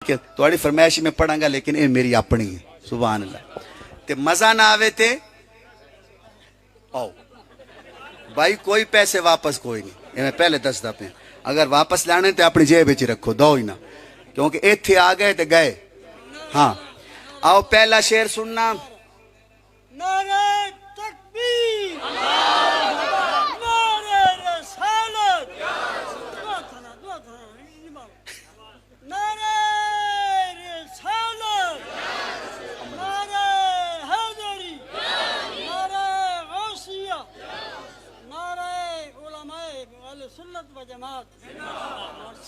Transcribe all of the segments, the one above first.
کہ تھوڑی فرمائش میں پڑھاں گا لیکن یہ میری اپنی ہے سبحان اللہ تے مزہ نہ آوے تے آؤ بھائی کوئی پیسے واپس کوئی نہیں یہ میں پہلے دسدا پہ اگر واپس لانے تے اپنی جیب وچ رکھو دو ہی نہ کیونکہ ایتھے آ گئے تے گئے ہاں آؤ پہلا شعر سننا نعرہ تکبیر نعرہ رسالت نعرہ رسالت نعرہ حیدری نعرہ غوثیہ نعرہ علماء اہل سنت و جماعت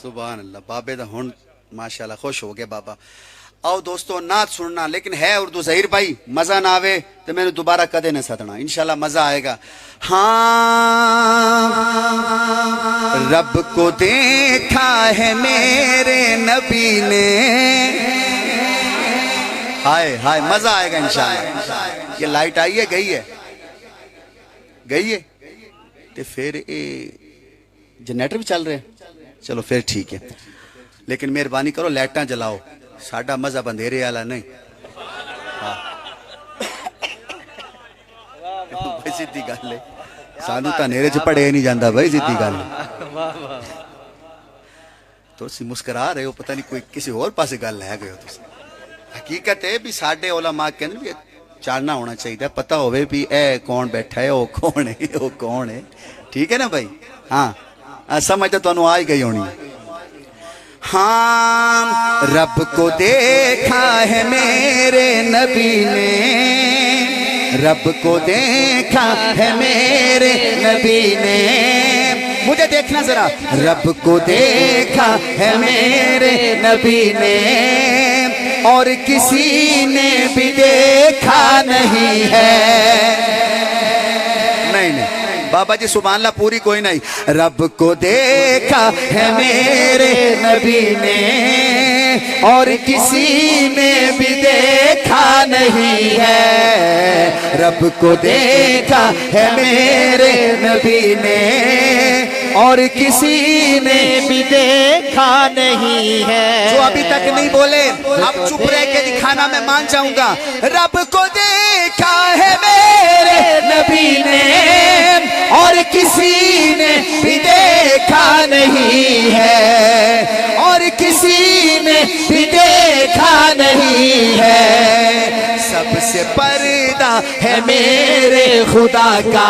سبحان اللہ بابے دا ہن ماشاءاللہ خوش ہو گئے بابا آؤ دوستو نعت سننا لیکن ہے اردو ظہیر بھائی مزہ نہ آوے تو میں نے دوبارہ کدے نہ سدنا انشاءاللہ مزہ آئے گا ہاں رب کو دیکھا ہے میرے نبی نے ہائے ہائے مزہ آئے گا انشاءاللہ یہ لائٹ آئی ہے گئی ہے تو پھر جنریٹر بھی چل رہے ہیں چلو پھر ٹھیک ہے لیکن مہربانی کرو لائٹاں جلاؤ ساڈا مزہ بندھیرے والا نہیں بھائی سیدھی گل ہے سانو تو نیرے چ پڑھے نہیں جاندہ بھائی سیدھی گل ہے تو سی مسکرا رہے ہو پتہ نہیں کوئی کسی اور پاسے گل لے گئے ہو تسی حقیقت ہے بھی ساڈے علماء کہنے بھی چاننا ہونا چاہیے پتہ ہوئے بھی اے کون بیٹھا ہے وہ کون ہے ٹھیک ہے نا بھائی ہاں سمجھ تو انہوں آئی گئی ہونی ہاں رب کو دیکھا ہے میرے نبی نے رب کو دیکھا ہے میرے نبی نے مجھے دیکھنا ذرا رب کو دیکھا ہے میرے نبی نے اور کسی نے بھی دیکھا نہیں ہے نہیں بابا جی سبحان اللہ پوری کوئی نہیں رب کو دیکھا ہے میرے نبی نے اور کسی نے بھی دیکھا نہیں ہے رب کو دیکھا ہے میرے نبی نے اور کسی نے بھی دیکھا نہیں ہے جو ابھی تک نہیں بولے اب چپ رہ کے دکھانا میں مان جاؤں گا رب کو دیکھا ہے میرے نبی نے اور کسی نے بھی دیکھا نہیں ہے اور کسی نے بھی دیکھا نہیں ہے سب سے پردہ ہے میرے خدا کا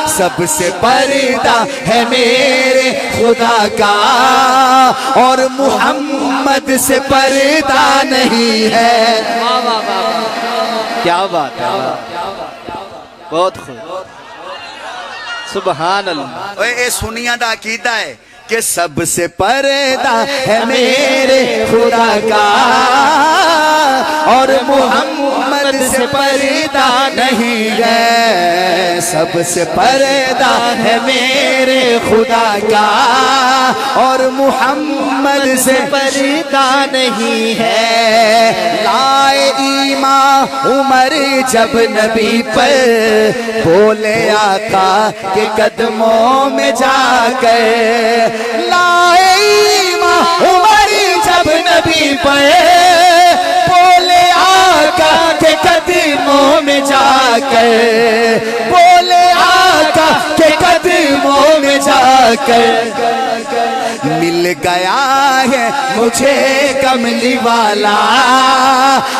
سب سے پردہ ہے میرے خدا کا اور محمد سے پردہ نہیں ہے کیا بات ہے بہت خوب سبحان اللہ اے سنیا دا عقیدہ ہے کہ سب سے پردہ ہے میرے خدا کا اور محمد سے پردہ نہیں ہے سب سے پردہ ہے میرے خدا کا اور محمد سے پردہ نہیں ہے لائے ایمان عمر جب نبی پر بولے آقا کے قدموں میں جا کر لائے ایمان عمر جب نبی پر بولے آقا کے قدموں میں جا کر بولے آقا کے قدموں میں جا کر مل گیا ہے مجھے کملی والا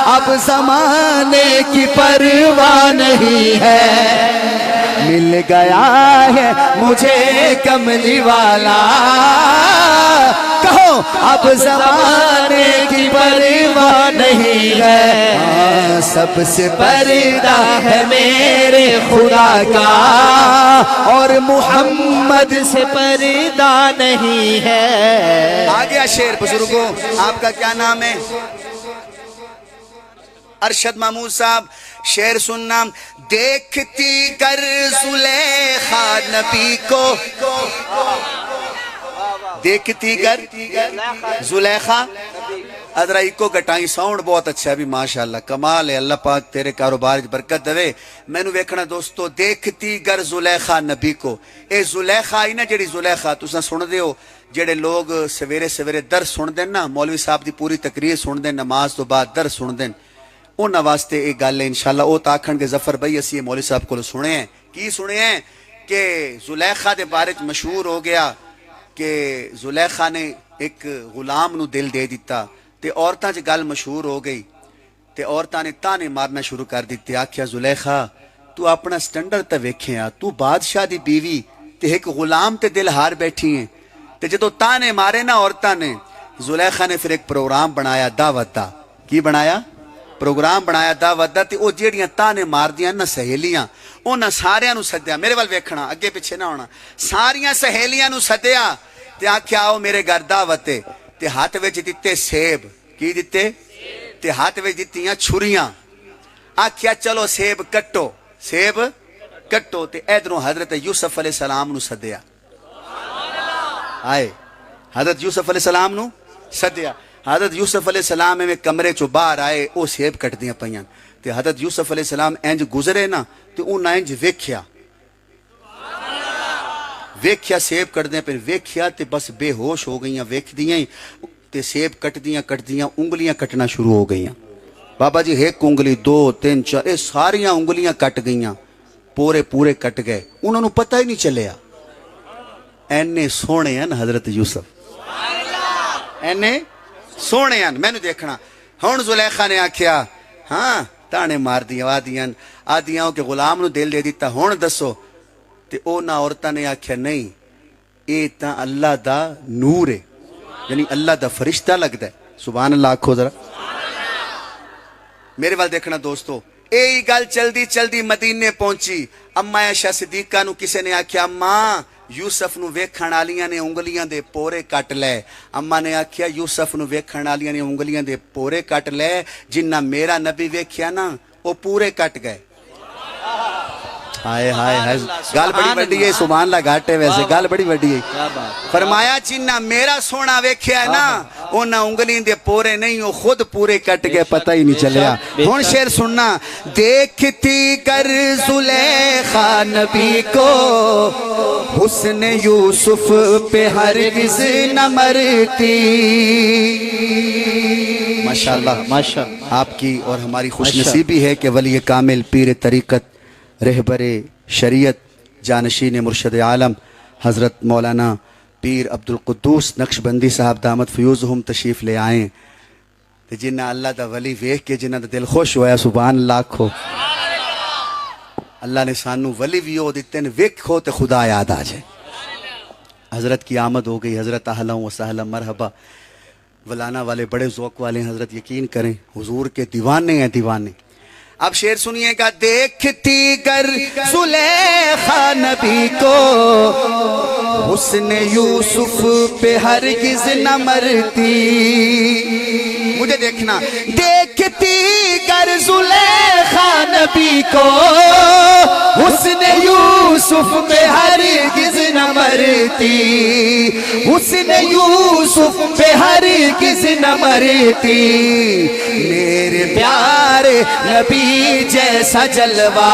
اب زمانے کی پرواہ نہیں ہے مل گیا ہے مجھے کملی والا کہو اب زمانے کی پرواہ نہیں ہے سب سے پردہ ہے میرے خدا کا اور محمد سے پردہ نہیں ہے آگیا شعر بزرگوں آپ کا کیا نام ہے ارشد محمود صاحب شعر سننا دیکھتی گر زلیخا نبی کو دیکھتی گر زلیخا ادرائی کو گٹائیں ساؤنڈ بہت اچھا ہے بھی ماشاءاللہ کمال ہے اللہ پاک تیرے کاروبار برکت دے میں نو ویکھنا دوستو دیکھتی گر زلیخا نبی کو اے زلیخا ہی نا جڑی زلیخا تساں سن دے ہو جڑے لوگ سویرے سویرے درس سن دین نا، مولوی صاحب دی پوری تقریر سن دین، نماز تو بعد درس سن دین، انہاں واسطے ایک گل ہے انشاءاللہ وہ تاکھن کے ظفر بھائی اسی مولوی صاحب کو سنے ہیں کی سنے ہیں کہ زلیخا دے بارے مشہور ہو گیا کہ زلیخا نے ایک غلام نو دل دے دیتا تے عورتاں چ گل مشہور ہو گئی تے عورتاں نے تانے مارنا شروع کر دیتے، آکھیا زلیخا تو اپنا سٹینڈرڈ تے ویکھیا، تو بادشاہ دی بیوی تے ایک غلام تے دل ہار بیٹھی ہیں، تے جدو تانے مارے نا عورتاں نے، زلیخا نے پھر ایک پروگرام بنایا دعوت دا، کی بنایا؟ پروگرام بنایا دعوت دا، تے او جیڑیاں تانے مار دیاں نا سہیلیاں، انہاں ساریاں نو سدیا، میرے وال ویکھنا اگے پیچھے نہ ہونا، ساریاں سہیلیاں نو سدیا تے آکھیا آؤ میرے گھر دعوت ہے، تے ہاتھ وچ دتے سیب، کی دتے؟ تے ہاتھ وچ دتیاں چھریاں، آکھیا چلو سیب کٹو، سیب کٹو، تے ادھروں حضرت یوسف علیہ السلام نو سدیا، آئے حضرت یوسف علیہ السلام نو سدیا، حضرت یوسف علیہ السلام میں کمرے چو باہر آئے، او سیب کٹ دیاں پیاں، تے حضرت یوسف علیہ السلام انج گزرے نا تے انہاں انج ویکھیا سیب کٹ دیاں پھر ویکھیا تے بس بے ہوش ہو گئیاں، ویکھ دیاں تے سیب کٹ دیاں انگلیاں کٹنا شروع ہو گئیاں، بابا جی ایک انگلی دو تین چار اے ساریاں انگلیاں کٹ گئیاں، پورے کٹ گئے، انہوں نے پتہ ہی نہیں چلیا، اینے سونے ہیں حضرت یوسف، اینے سونے ہیں، میں نے دیکھنا ہون زلیخا نے آکھیا ہاں تانے مار دیاں آدیاں کہ غلام نو دل دے دیتا، ہون دسو، تے او نا عورتاں نے آکھیا نہیں اے تاں اللہ دا نور ہے، یعنی اللہ دا فرشتہ لگتا ہے، سبحان اللہ آکھو ذرا، میرے وال دیکھنا دوستو، اے گل چلدی مدینے پہنچی، اما عائشہ صدیقہ نو کسے نے آکھیا اماں یوسف نو ویکھن والیاں نے انگلیاں دے پورے کٹ لے، اما نے آکھیا یوسف نو ویکھن والیاں نے انگلیاں دے پورے کٹ لے، جنہ میرا نبی ویکھیا نا وہ پورے کٹ گئے، ہائے گل بڑی وڈی ہے، سبحان اللہ گھٹ ہے ویسے گل بڑی وڈی ہے، فرمایا جنہ میرا سونا ویکھیا ہے نا انہاں انگلیاں دے پورے نہیں، وہ خود پورے کٹ گئے، پتہ ہی نہیں چلیا، ہن شعر سننا، دیکھتی کر زلیخا نبی کو حسن یوسف پہ ہرگز نہ مرتی، ماشاءاللہ آپ کی اور ہماری خوش نصیبی ہے کہ ولی کامل پیر طریقت رہبر شریعت جانشین مرشد عالم حضرت مولانا پیر عبدالقدوس نقشبندی صاحب دامت فیوزہم تشریف لے آئیں، جنہ اللہ دا ولی ویکھ کے جنہ دا دل خوش ہویا، سبحان اللہ کھو، اللہ نے سانو ولی بھی ہو دیتے ہیں، ویکھو تے خدا یاد آ جائے، حضرت کی آمد ہو گئی، حضرت اہلا و سہلا مرحبا، ولانا والے بڑے ذوق والے ہیں حضرت، یقین کریں حضور کے دیوانے ہیں دیوانے، اب شعر سنیے گا، دیکھتی کر زلیخا نبی کو حسن یوسف پہ ہرگز نہ مرتی، مجھے دیکھنا، دیکھتی کر زلیخا نبی کو حسن یوسف پہ ہرگز نہ مرتی، حسن یوسف پہ ہرگز نہ مرتی، میرے پیارے نبی جیسا جلوہ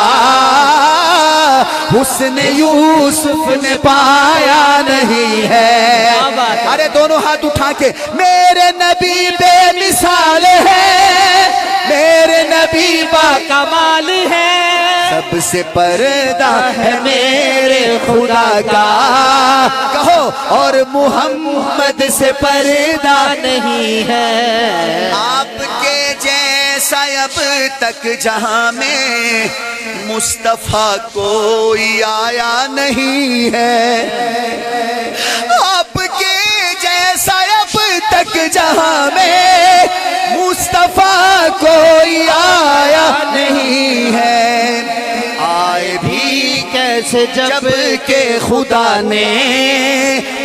حسن یوسف نے پایا نہیں ہے، ارے دونوں ہاتھ اٹھا کے، میرے نبی بے مثال ہے، میرے نبی با کمال ہے، سب سے پردہ ہے میرے خدا کا، کہو اور محمد سے پردہ نہیں ہے، آپ کے جیسا اب تک جہاں میں مصطفیٰ کوئی آیا نہیں ہے، آپ کے جیسا اب تک جہاں میں مصطفیٰ کوئی آیا نہیں ہے، آئے بھی کیسے جب کہ خدا نے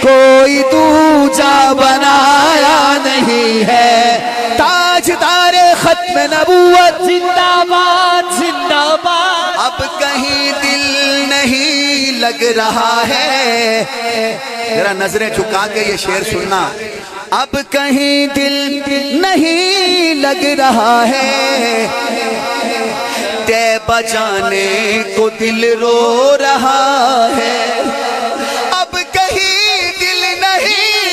کوئی دوجا بنایا نہیں ہے، تاجدار ختم نبوت زندہ باد زندہ باد، اب کہیں دل نہیں لگ رہا ہے، ذرا نظریں جھکا کے یہ شعر سننا، اب کہیں دل نہیں لگ رہا ہے، طیبہ جانے کو دل رو رہا ہے، اب کہیں دل نہیں